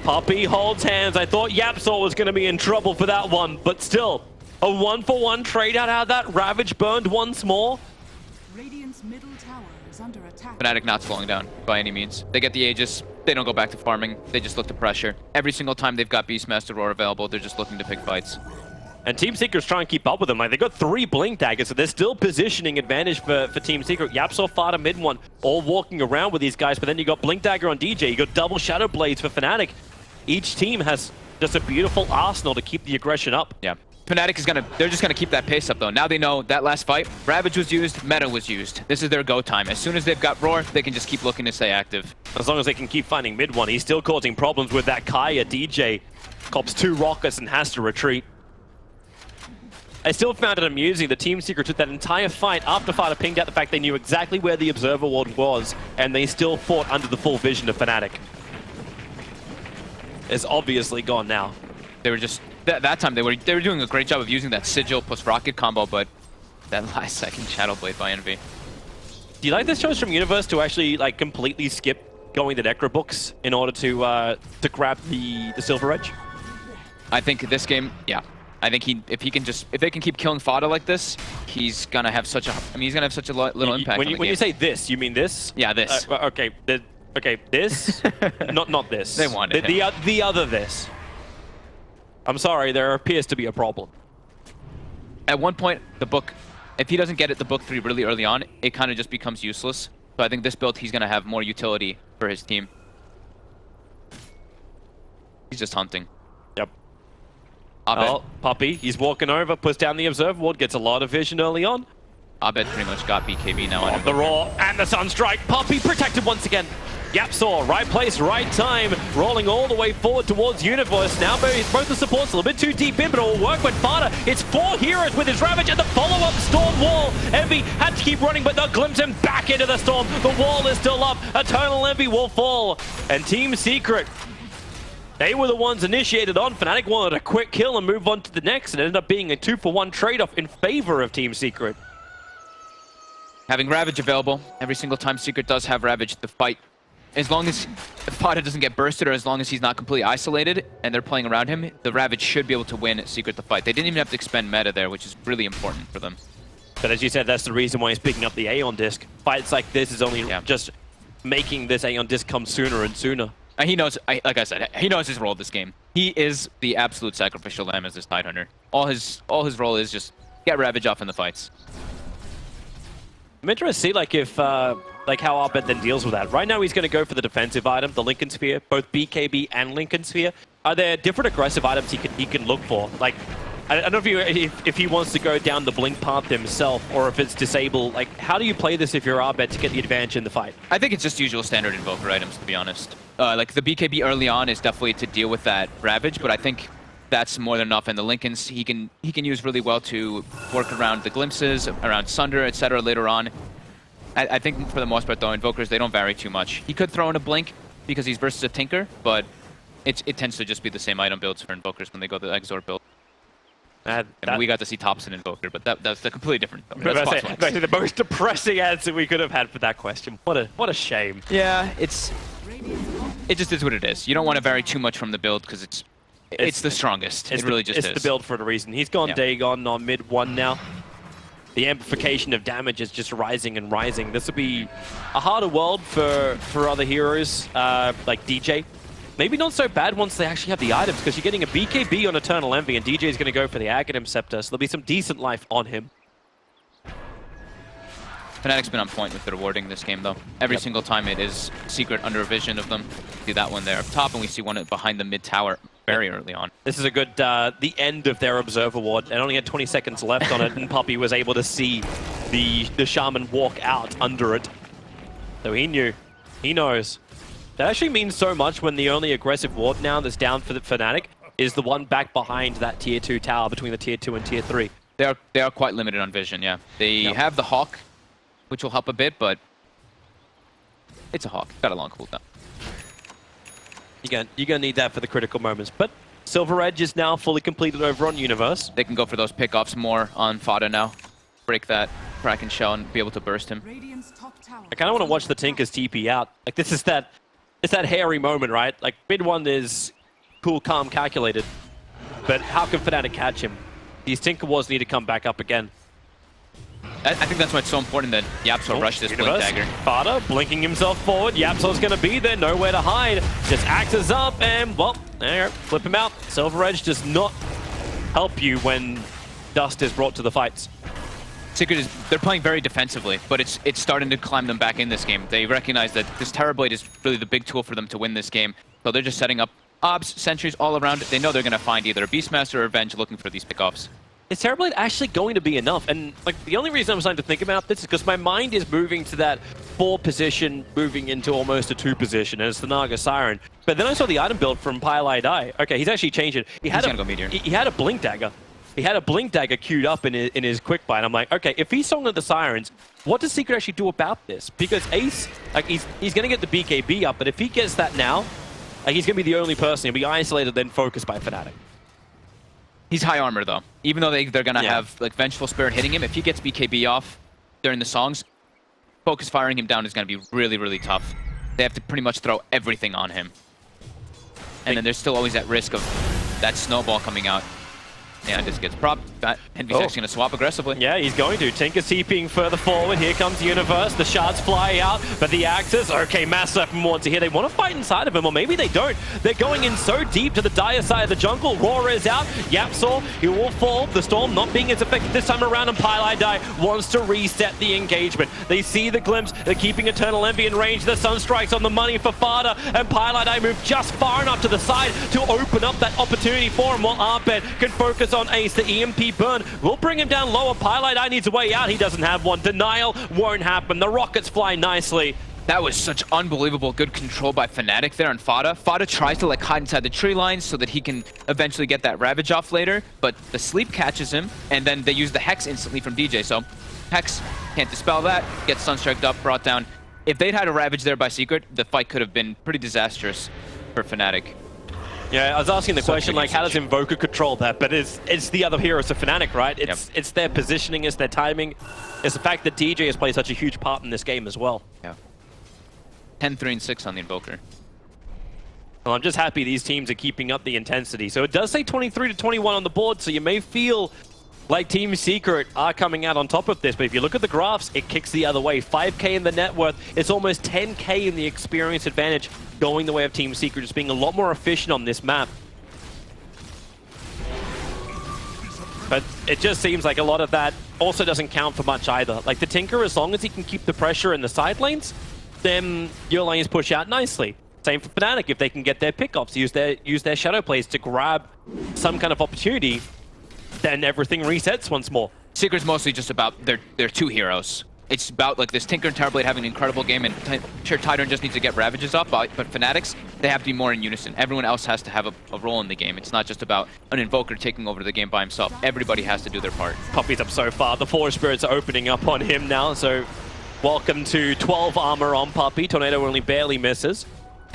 Puppey holds hands. I thought YapzOr was going to be in trouble for that one, but still, a 1-for-1 trade out of that. Ravage burned once more. Radiant's middle tower is under attack. Fnatic not slowing down by any means. They get the Aegis. They don't go back to farming. They just look to pressure. Every single time they've got Beastmaster Roar available, they're just looking to pick fights. And Team Secret's trying to keep up with them. Like, they got 3 Blink Daggers, so there's still positioning advantage for Team Secret. YapzOr, FATA, mid one, all walking around with these guys, but then you got Blink Dagger on DJ, you got double Shadow Blades for Fnatic. Each team has just a beautiful arsenal to keep the aggression up. Yeah. Fnatic is they're just gonna keep that pace up though. Now they know that last fight, Ravage was used, Meta was used. This is their go time. As soon as they've got Roar, they can just keep looking to stay active. As long as they can keep finding mid one, he's still causing problems with that Kaya. DJ cops 2 rockets and has to retreat. I still found it amusing that Team Secret took that entire fight after FATA pinged out the fact they knew exactly where the Observer Ward was, and they still fought under the full vision of Fnatic. It's obviously gone now. They were just that time they were doing a great job of using that Sigil plus Rocket combo, but that last second Shadow Blade by Envy. Do you like this choice from Universe to actually like completely skip going to Necro books in order to grab the Silver Edge? I think this game, yeah. I think if they can keep killing FATA like this, he's gonna have such a little impact. When you say this, you mean this? Yeah, this. Okay, this. not this. They wanted the other this. I'm sorry, there appears to be a problem. At one point, the book, if he doesn't get it, the book 3 really early on, it kind of just becomes useless. So I think this build, he's gonna have more utility for his team. He's just hunting. Yep. Abed. Puppey, he's walking over, puts down the Observer Ward, gets a lot of vision early on. Abed pretty much got BKB now. On the Roar and the Sunstrike. Puppey protected once again. YapzOr, right place, right time, rolling all the way forward towards Universe. Now both the supports a little bit too deep in, but it will work with FATA. It's 4 heroes with his Ravage and the follow-up Storm Wall. Envy had to keep running, but they'll glimpse him back into the Storm. The wall is still up. Eternal Envy will fall. And Team Secret, they were the ones initiated on. Fnatic wanted a quick kill and move on to the next, and it ended up being a 2-for-1 trade-off in favor of Team Secret. Having Ravage available, every single time Secret does have Ravage, the fight, as long as FATA doesn't get bursted or as long as he's not completely isolated and they're playing around him, the Ravage should be able to win Secret the fight. They didn't even have to expend meta there, which is really important for them. But as you said, that's the reason why he's picking up the Aeon Disc. Fights like this is only just making this Aeon Disc come sooner and sooner. He knows, like I said, he knows his role this game. He is the absolute sacrificial lamb as this Tidehunter. All his role is just get Ravage off in the fights. I'm interested to see if how Abed then deals with that. Right now he's going to go for the defensive item, the Lincoln Sphere, both BKB and Lincoln Sphere. Are there different aggressive items he can look for? Like, I don't know if he wants to go down the blink path himself or if it's disable. Like, how do you play this if you're Abed to get the advantage in the fight? I think it's just usual standard Invoker items, to be honest. Like the BKB early on is definitely to deal with that Ravage, but I think that's more than enough. And the Lincolns he can use really well to work around the glimpses, around Sunder, etc. later on. I think for the most part though, Invokers, they don't vary too much. He could throw in a blink because he's versus a Tinker, but it tends to just be the same item builds for Invokers when they go the EXOR build. I mean, we got to see Topson Invoker, but that's a completely different. That's the most depressing answer we could have had for that question. What a shame. Yeah, it just is what it is. You don't want to vary too much from the build because it's the strongest. It really just is. It's the build for a reason. He's gone Dagon on mid 1 now. The amplification of damage is just rising and rising. This will be a harder world for other heroes like DJ. Maybe not so bad once they actually have the items, because you're getting a BKB on Eternal Envy, and DJ is going to go for the Aghanim Scepter, so there'll be some decent life on him. Fnatic's been on point with their warding this game, though. Every single time it is Secret under a vision of them. See that one there up top, and we see one behind the mid tower very early on. This is a good, the end of their Observer Ward. It only had 20 seconds left on it, and Puppey was able to see the Shaman walk out under it. So he knew. He knows. That actually means so much when the only aggressive ward now that's down for the Fnatic is the one back behind that tier 2 tower between the tier 2 and tier 3. They are quite limited on vision, yeah. They have the Hawk, which will help a bit, but it's a Hawk. Got a long cooldown. You're gonna need that for the critical moments. But Silver Edge is now fully completed over on Universe. They can go for those pickoffs more on FATA now. Break that Kraken shell and be able to burst him. I kind of want to watch the Tinkers TP out. Like, this is it's that hairy moment, right? Like, mid 1 is cool, calm, calculated. But how can Fnatic catch him? These Tinker Wars need to come back up again. I think that's why it's so important that YapzOr rush this Blink Dagger. FATA blinking himself forward. YapzOr's going to be there, nowhere to hide. Just axes up and, well, there you go. Flip him out. Silver Edge does not help you when dust is brought to the fights. Secret they're playing very defensively, but it's starting to climb them back in this game. They recognize that this Terrorblade is really the big tool for them to win this game. So they're just setting up obs, sentries all around. They know they're going to find either a Beastmaster or Revenge looking for these pickoffs. is Terrorblade actually going to be enough? And like the only reason I'm starting to think about this is because my mind is moving to that 4 position, moving into almost a 2 position, and it's the Naga Siren. But then I saw the item build from Pylai Dai. Okay, he's actually changed it. He had he had a Blink Dagger. He had a Blink Dagger queued up in his quick buy, and I'm like, okay, if he's Song of the Sirens, what does Secret actually do about this? Because Ace, like he's going to get the BKB up, but if he gets that now, like he's going to be the only person. He'll be isolated, then focused by Fnatic. He's high armor though. Even though they're gonna have like Vengeful Spirit hitting him, if he gets BKB off during the songs, focus firing him down is gonna be really, really tough. They have to pretty much throw everything on him. And then there's still always that risk of that snowball coming out. Yeah, this gets propped. Envy's actually going to swap aggressively. Yeah, he's going to. Tinker TPing further forward. Here comes Universe. The shards fly out, but the Axis, okay, Mass Serpent wants to here. They want to fight inside of him, or maybe they don't. They're going in so deep to the dire side of the jungle. Roar is out. YapzOr, he will fall. The Storm not being as effective this time around, and Pylai Dai wants to reset the engagement. They see the glimpse. They're keeping Eternal Envy in range. The Sun Strike's on the money for FATA, and Pylai Dai move just far enough to the side to open up that opportunity for him, while Arbed can focus on Ace. The EMP burn will bring him down lower. Pylai Dai needs a way out. He doesn't have one. Denial won't happen. The rockets fly nicely. That was such unbelievable good control by Fnatic there on FATA. FATA tries to like hide inside the tree lines so that he can eventually get that Ravage off later, but the sleep catches him, and then they use the Hex instantly from DJ. So Hex can't dispel that, gets Sunstriked up, brought down. If they'd had a Ravage there by Secret, the fight could have been pretty disastrous for Fnatic. Yeah, I was asking the question, like, how does Invoker control that? But it's the other heroes of Fnatic, right? It's their positioning, it's their timing. It's the fact that DJ has played such a huge part in this game as well. Yeah. 10-3 and 6 on the Invoker. Well, I'm just happy these teams are keeping up the intensity. So it does say 23-21 on the board, so you may feel like Team Secret are coming out on top of this, but if you look at the graphs, it kicks the other way. 5k in the net worth, it's almost 10k in the experience advantage going the way of Team Secret, just being a lot more efficient on this map. But it just seems like a lot of that also doesn't count for much either. Like the Tinker, as long as he can keep the pressure in the side lanes, then your lanes push out nicely. Same for Fnatic, if they can get their pickoffs, use their shadow plays to grab some kind of opportunity, then everything resets once more. Secret's mostly just about their 2 heroes. It's about like this Tinker and Terrorblade having an incredible game, and sure, Tidorn just needs to get Ravages up, but Fnatic's, they have to be more in unison. Everyone else has to have a role in the game. It's not just about an Invoker taking over the game by himself. Everybody has to do their part. Puppey's up so far. The Forest Spirits are opening up on him now, so welcome to 12 armor on Puppey. Tornado only barely misses.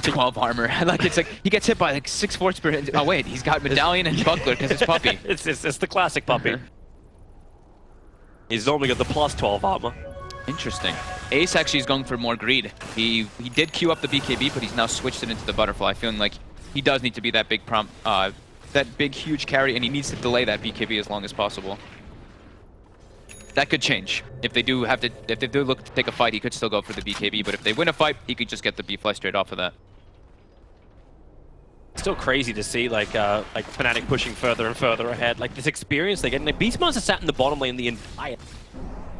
12 armor. It's like he gets hit by like 6 Force Spirit. Oh wait, he's got Medallion and Buckler because it's Puppey. it's the classic Puppey. He's normally got the plus 12 armor. Interesting. Ace actually is going for more greed. He did queue up the BKB, but he's now switched it into the Butterfly, feeling like he does need to be that big that big huge carry, and he needs to delay that BKB as long as possible. That could change. If they do look to take a fight, he could still go for the BKB, but if they win a fight, he could just get the B-Fly straight off of that. Still crazy to see like Fnatic pushing further and further ahead. Like this experience they're getting. Like Beastmaster sat in the bottom lane the entire,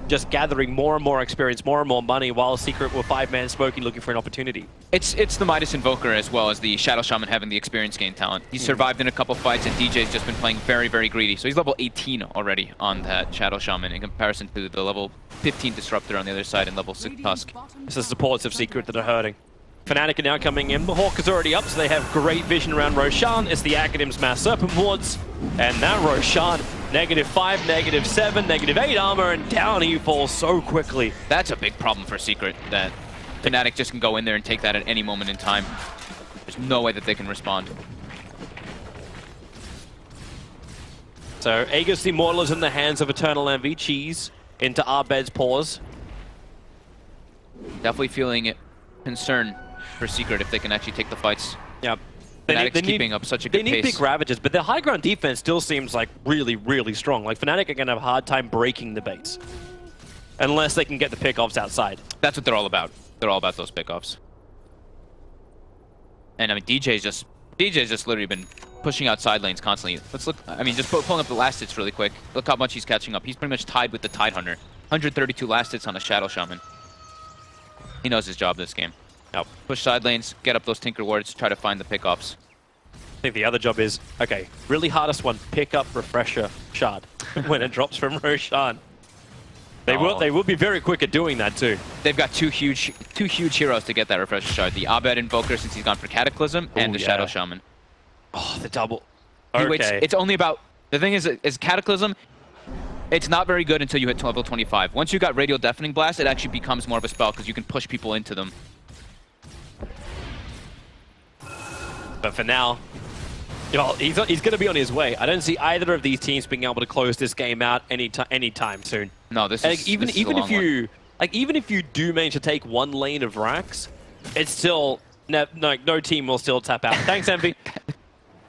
just gathering more and more experience, more and more money, while Secret were 5-man smoking, looking for an opportunity. It's the Midas Invoker as well as the Shadow Shaman having the experience gain talent. He's survived in a couple fights, and DJ's just been playing very, very greedy. So he's level 18 already on that Shadow Shaman in comparison to the level 15 Disruptor on the other side and level 6 Tusk. It's the supports of Secret that are hurting. Fnatic are now coming in. The Hawk is already up, so they have great vision around Roshan. It's the Academ's Mass Serpent Wards. And that Roshan, -5, -7, -8 armor, and down he falls so quickly. That's a big problem for Secret, that Fnatic just can go in there and take that at any moment in time. There's no way that they can respond. So Aegis Immortal is in the hands of Eternal Envy. Cheese into Arbed's paws. Definitely feeling concern for Secret if they can actually take the fights. Yeah. Fnatic's keeping up such a good pace. They need big Ravages, but their high ground defense still seems like really, really strong. Like Fnatic are going to have a hard time breaking the baits. Unless they can get the pickoffs outside. That's what they're all about. They're all about those pickoffs. And I mean, DJ's just literally been pushing out side lanes constantly. Let's look, I mean, just pulling up the last hits really quick. Look how much he's catching up. He's pretty much tied with the Tidehunter. 132 last hits on a Shadow Shaman. He knows his job this game. Now, push side lanes, get up those Tinker wards, try to find the pickoffs. think the other job is, okay, really hardest one, pick up Refresher Shard when it drops from Roshan. They will be very quick at doing that too. They've got two huge heroes to get that Refresher Shard. The Abed Invoker, since he's gone for Cataclysm, and the Shadow Shaman. Oh, the double. He waits, it's only about, the thing is Cataclysm, it's not very good until you hit level 25. Once you got Radial Deafening Blast, it actually becomes more of a spell because you can push people into them. But for now, you know, he's going to be on his way. I don't see either of these teams being able to close this game out anytime soon. No, this is even if you do manage to take one lane of Rax, it's still no team will still tap out. Thanks, Envy.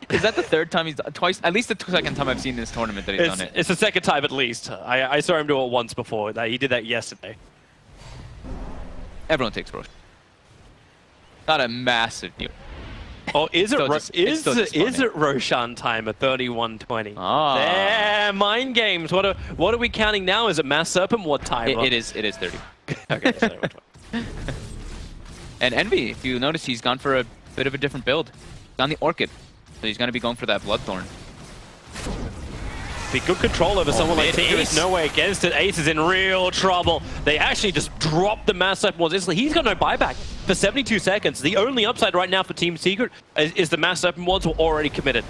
Is that the third time he's done twice? At least the second time I've seen this tournament that he's done it. It's the second time at least. I saw him do it once before. He did that yesterday. Everyone takes Roshan. Not a massive deal. Oh, is it Roshan time at 31:20? Ah. There, mind games. What are we counting now? Is it Mass Serpent? What time? It is 30. Okay. So and Envy, if you notice, he's gone for a bit of a different build. He's on the Orchid, so he's going to be going for that Bloodthorn. Be good control over someone like Tinker. There's no way against it. Ace is in real trouble. They actually just dropped the Mass Serpent Wards instantly. He's got no buyback for 72 seconds. The only upside right now for Team Secret is the Mass Serpent Wards were already committed.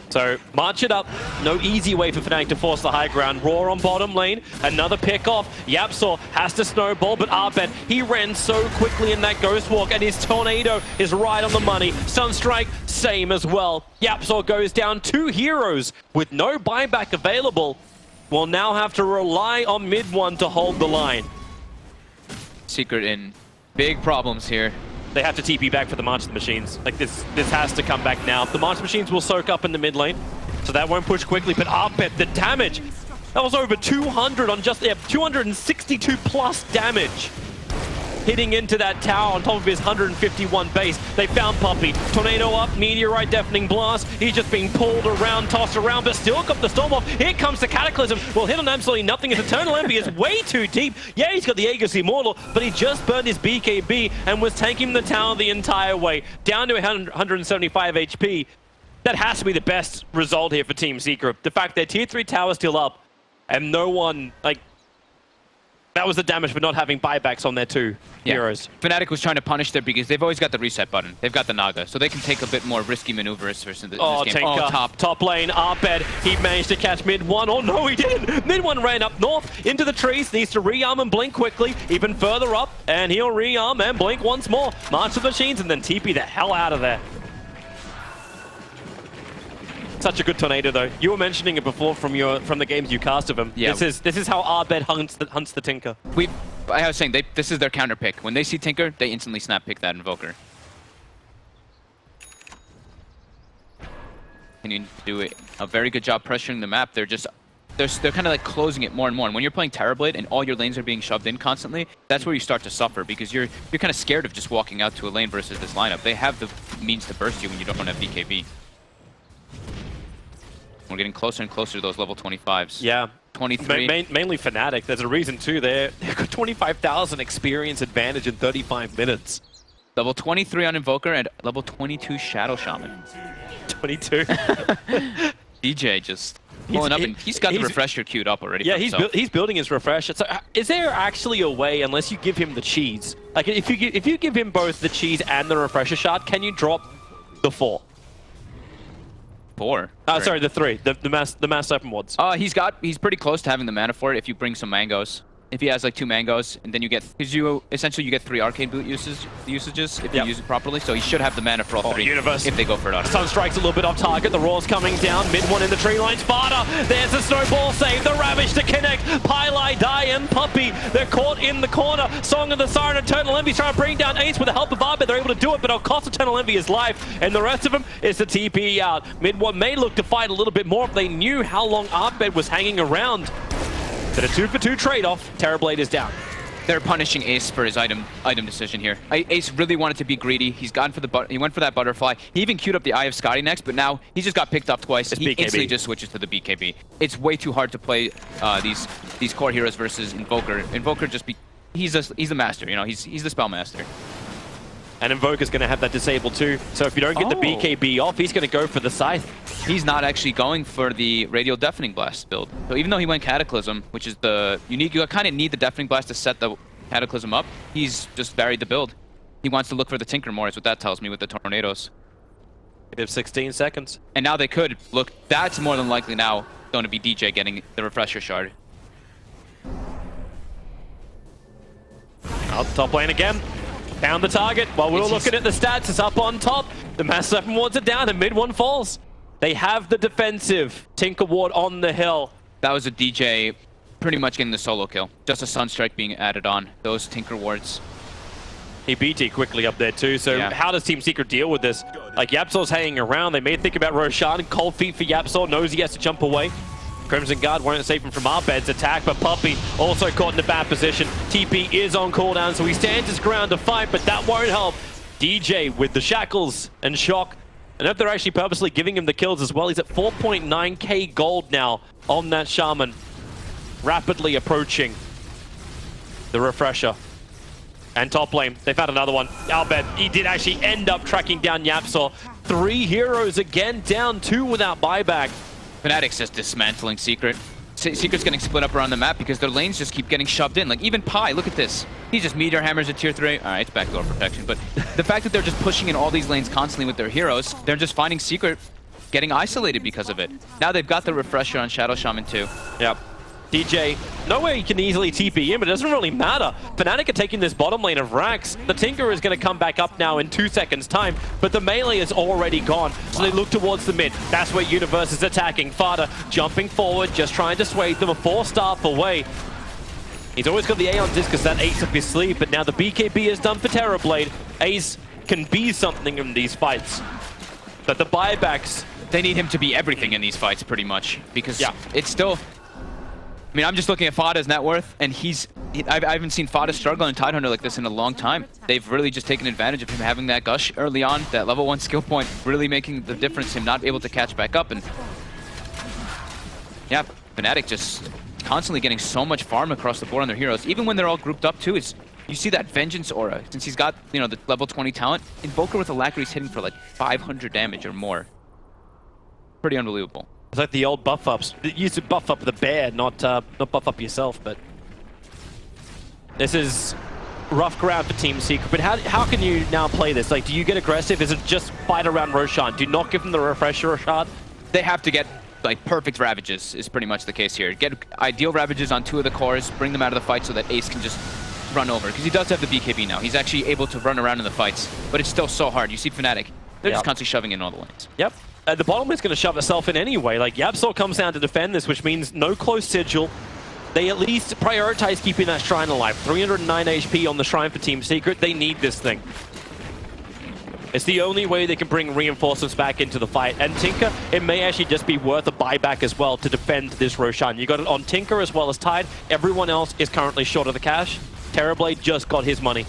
So march it up. No easy way for Fnatic to force the high ground. Roar on bottom lane. Another pick off. YapzOr has to snowball, but Abed, he ran so quickly in that Ghost Walk, and his Tornado is right on the money. Sunstrike, same as well. YapzOr goes down. 2 heroes with no buyback available will now have to rely on mid one to hold the line. Secret in big problems here. They have to TP back for the March of the Machines. Like, this has to come back now. The March of the Machines will soak up in the mid lane, so that won't push quickly. But Abed, the damage, that was over 200 on just 262 plus damage. Hitting into that tower on top of his 151 base. They found Puppey. Tornado up, Meteorite, Deafening Blast. He's just being pulled around, tossed around, but still got the Storm off. Here comes the Cataclysm. Will hit on absolutely nothing. His Eternal Envy is way too deep. Yeah, he's got the Aegis Immortal, but he just burned his BKB and was tanking the tower the entire way. Down to 175 HP. That has to be the best result here for Team Secret. The fact that tier 3 tower still up and no one, like, that was the damage for not having buybacks on their 2 heroes. Fnatic was trying to punish there because they've always got the reset button. They've got the Naga, so they can take a bit more risky maneuvers versus this game. Top lane, Abed, he managed to catch mid one. Oh no, he didn't! Mid one ran up north into the trees, needs to re-arm and blink quickly, even further up, and he'll re-arm and blink once more. March of the Machines and then TP the hell out of there. Such a good Tornado though. You were mentioning it before from the games you cast of him. Yeah. This is how Abed hunts the Tinker. I was saying this is their counter pick. When they see Tinker, they instantly snap pick that Invoker. And you do a very good job pressuring the map. They're kind of like closing it more and more. And when you're playing Terrorblade and all your lanes are being shoved in constantly, that's where you start to suffer because you're kind of scared of just walking out to a lane versus this lineup. They have the means to burst you when you don't have BKB. We're getting closer and closer to those level 25s. Yeah. 23. Mainly Fnatic. There's a reason too. They've got 25,000 experience advantage in 35 minutes. Level 23 on Invoker and level 22 Shadow Shaman. 22. DJ just pulling up, and he's got the Refresher queued up already. Yeah, he's building his Refresher. So is there actually a way, unless you give him the cheese, like if you give him both the cheese and the Refresher shot, can you drop the 4? 4. Sorry, the 3. The mass Serpent Wards. He's pretty close to having the mana for it if you bring some mangoes. If he has like 2 mangoes, and then you get, because you essentially get 3 arcade boot usages if you use it properly. So he should have the mana for all 3 Universe. if they go for it. Sunstrike's a little bit off target. The Roar's coming down. Mid one in the tree line. FATA. There's a snowball save. The Ravage to connect. Pylai, Die, and Puppey. They're caught in the corner. Song of the Siren. Eternal Envy's trying to bring down Ace with the help of Abed. They're able to do it, but it'll cost Eternal Envy his life. And the rest of them is the TP out. Mid one may look to fight a little bit more if they knew how long Abed was hanging around. But a 2-for-2 trade-off. Terrorblade is down. They're punishing Ace for his item decision here. Ace really wanted to be greedy. He went for that butterfly. He even queued up the Eye of Scotty next, but now he just got picked up twice. He instantly just switches to the BKB. It's way too hard to play these core heroes versus Invoker. Invoker he's the master. You know, he's the spell master. And Invoker's going to have that disabled too. So if you don't get the BKB off, he's going to go for the Scythe. He's not actually going for the Radial Deafening Blast build. So even though he went Cataclysm, which is the unique, you kind of need the Deafening Blast to set the Cataclysm up, he's just varied the build. He wants to look for the Tinker more, is what that tells me with the Tornadoes. They have 16 seconds. And now they could, look, that's more than likely now going to be DJ getting the Refresher Shard. Out top lane again. Found the target. While we're looking at the stats, it's up on top. The Mass Weapon wards are down and mid one falls. They have the defensive Tinker ward on the hill. That was a DJ pretty much getting the solo kill. Just a Sunstrike being added on. Those Tinker wards. He BT quickly up there too, so how does Team Secret deal with this? Like, YapzOr's hanging around. They may think about Roshan. Cold feet for YapzOr. Knows he has to jump away. Crimson Guard won't save him from Arbed's attack, but Puppey also caught in a bad position. TP is on cooldown, so he stands his ground to fight, but that won't help. DJ with the shackles and shock. And if they're actually purposely giving him the kills as well, he's at 4.9k gold now on that Shaman. Rapidly approaching the Refresher. And top lane, they found another one. Arbed, he did actually end up tracking down YapzOr. 3 heroes again, down 2 without buyback. Fnatic's just dismantling Secret. Secret's getting split up around the map because their lanes just keep getting shoved in. Like, even Pi, look at this. He just meteor hammers at tier 3. Alright, it's backdoor protection. But the fact that they're just pushing in all these lanes constantly with their heroes, they're just finding Secret getting isolated because of it. Now they've got the Refresher on Shadow Shaman too. Yep. DJ, no way he can easily TP in, but it doesn't really matter. Fnatic are taking this bottom lane of Rax. The Tinker is going to come back up now in 2 seconds' time, but the melee is already gone. So they look towards the mid. That's where Universe is attacking. FATA jumping forward, just trying to sway them a 4-staff away. He's always got the Aeon Discus, that Ace up his sleeve, but now the BKB is done for Terrorblade. Ace can be something in these fights. But the buybacks... They need him to be everything in these fights, pretty much, because it's still... I mean, I'm just looking at FATA's net worth, and I haven't seen FATA struggle in Tidehunter like this in a long time. They've really just taken advantage of him having that gush early on, that level 1 skill point, really making the difference, him not able to catch back up. And yeah, Fnatic just constantly getting so much farm across the board on their heroes, even when they're all grouped up too. You see that Vengeance aura, since he's got, you know, the level 20 talent. Invoker with Alacrity's hitting for like 500 damage or more. Pretty unbelievable. It's like the old buff ups. You used to buff up the bear, not buff up yourself, but... This is rough ground for Team Secret, but how can you now play this? Like, do you get aggressive? Is it just fight around Roshan? Do you not give them the Refresher shot? They have to get, like, perfect Ravages is pretty much the case here. Get ideal Ravages on 2 of the cores, bring them out of the fight so that Ace can just run over. Because he does have the BKB now. He's actually able to run around in the fights, but it's still so hard. You see Fnatic, they're just constantly shoving in all the lanes. Yep. The bottom is going to shove itself in anyway. Like, YapzOr comes down to defend this, which means no close sigil. They at least prioritize keeping that Shrine alive. 309 HP on the Shrine for Team Secret. They need this thing. It's the only way they can bring reinforcements back into the fight. And Tinker, it may actually just be worth a buyback as well to defend this Roshan. You got it on Tinker as well as Tide. Everyone else is currently short of the cash. Terrorblade just got his money.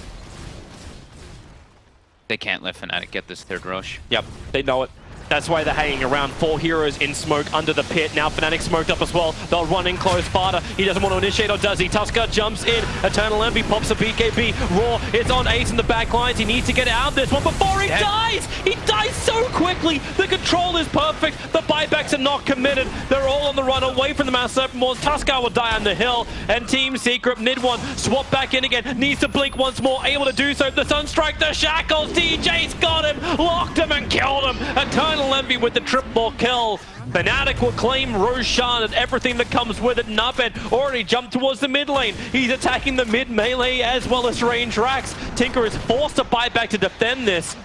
They can't let Fnatic get this 3rd Rosh. Yep, they know it. That's why they're hanging around. 4 heroes in smoke under the pit. Now Fnatic smoked up as well. They'll run in close. FATA, he doesn't want to initiate, or does he? Tusker jumps in. Eternal Envy pops a BKB. Raw, it's on Ace in the back lines. He needs to get out of this one before he dies! He dies so quickly! The control is perfect. The buybacks are not committed. They're all on the run away from the Mass Serpent Wars. Tusker will die on the hill. And Team Secret, mid one, swap back in again. Needs to blink once more. Able to do so. The Sunstrike, the shackles. DJ's got him. Locked him and killed him. Eternal Envy with the triple kill. Fnatic will claim Roshan and everything that comes with it. Nabed already jumped towards the mid lane. He's attacking the mid melee as well as range racks. Tinker is forced to buy back to defend this,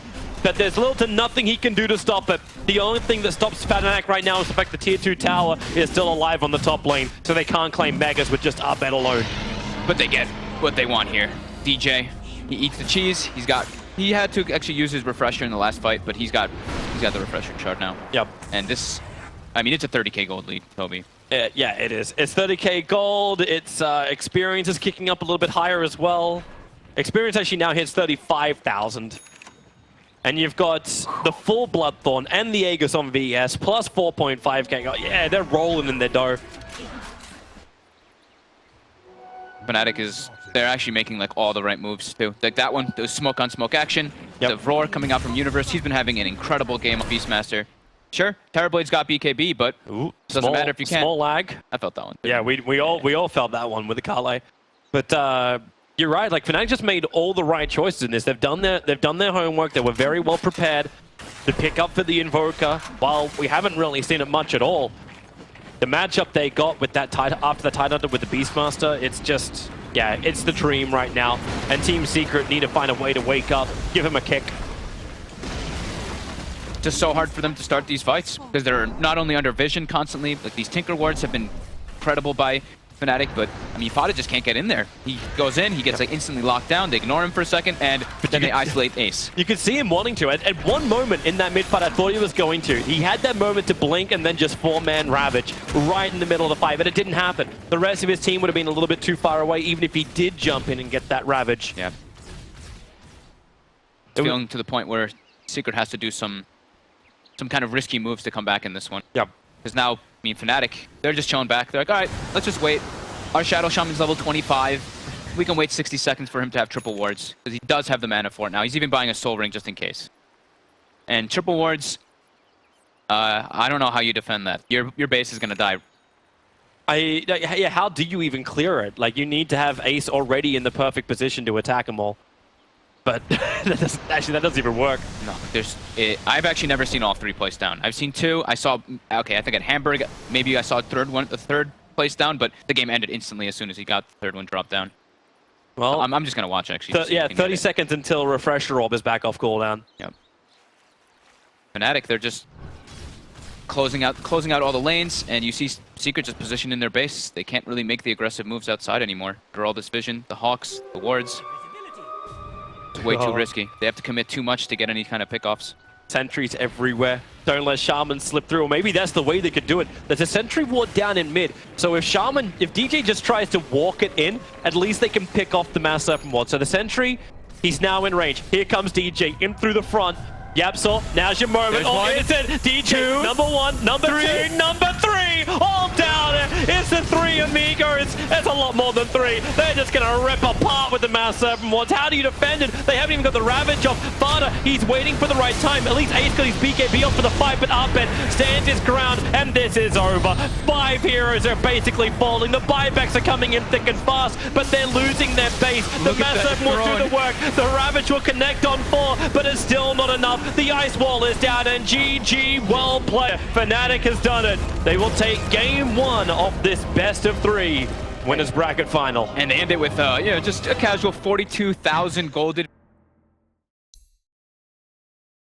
but there's little to nothing he can do to stop it. The only thing that stops Fnatic right now is the fact the tier 2 tower is still alive on the top lane, so they can't claim Megas with just Arbed alone. But they get what they want here. DJ, he eats the cheese. He had to actually use his Refresher in the last fight, but he's got the Refresher chart now. Yep. And this, I mean, it's a 30k gold lead, Toby. Yeah, it is. It's 30k gold. Its experience is kicking up a little bit higher as well. Experience actually now hits 35,000. And you've got the full Bloodthorn and the Aegis on VS, plus 4.5k. Yeah, they're rolling in their dough. Fnatic is they're actually making like all the right moves too. Like that one, the smoke on smoke action. The roar coming out from Universe. He's been having an incredible game of Beastmaster. Sure, Terrorblade's got BKB, but doesn't matter if you can't. Small lag. I felt that one. Yeah, we all felt that one with the Kale. But you're right. Like Fnatic just made all the right choices in this. They've done their homework. They were very well prepared to pick up for the Invoker. While we haven't really seen it much at all, the matchup they got with that after the Tidehunter with the Beastmaster, it's just it's the dream right now. And Team Secret need to find a way to wake up, give him a kick. Just so hard for them to start these fights because they're not only under vision constantly, like these Tinker Wards have been incredible by Fnatic, but I mean, FATA just can't get in there. He goes in, he gets like instantly locked down, they ignore him for a second, and then they isolate Ace. You could see him wanting to. At one moment in that mid fight, I thought he was going to. He had that moment to blink and then just 4-man Ravage right in the middle of the fight, but it didn't happen. The rest of his team would have been a little bit too far away, even if he did jump in and get that Ravage. Yeah. It's feeling to the point where Secret has to do some kind of risky moves to come back in this one. Yeah. Because now, I mean, Fnatic, they're just chilling back. They're like, all right, let's just wait. Our Shadow Shaman's level 25. We can wait 60 seconds for him to have triple wards, because he does have the mana for it now. He's even buying a Soul Ring just in case. And triple wards, I don't know how you defend that. Your base is going to die. Yeah, how do you even clear it? Like, you need to have Ace already in the perfect position to attack them all. But that doesn't even work. No, I've actually never seen all 3 placed down. I've seen 2. I saw, okay, I think at Hamburg, maybe I saw the third placed down, but the game ended instantly as soon as he got the 3rd one dropped down. Well, I'm just going to watch, actually. Yeah, 30 seconds until Refresher Orb is back off cooldown. Yep. Fnatic, they're just closing out all the lanes, and you see Secret just positioned in their base. They can't really make the aggressive moves outside anymore. For all this vision, the Hawks, the wards. It's way too risky. They have to commit too much to get any kind of pickoffs. Sentries everywhere. Don't let Shaman slip through. Or maybe that's the way they could do it. There's a sentry ward down in mid. So if DJ just tries to walk it in, at least they can pick off the Mass Serpent ward. So the sentry, he's now in range. Here comes DJ in through the front. YapzOr, now's your moment. It's it. DJ, number 1, number 2, number 3. All down. It's the 3 amigos. It's a lot more than 3. They're just going to rip apart with the Mass Serpent Wards. How do you defend it? They haven't even got the Ravage off. FATA, he's waiting for the right time. At least Ace got his BKB off for the fight, but Arbed stands his ground, and this is over. 5 heroes are basically falling. The buybacks are coming in thick and fast, but they're losing their base. The Mass Serpent will do the work. The Ravage will connect on 4, but it's still not enough. The Ice Wall is down, and GG, well played. Fnatic has done it. They will take game 1 of this best of 3 winners bracket final. And they end it with just a casual 42,000 gold.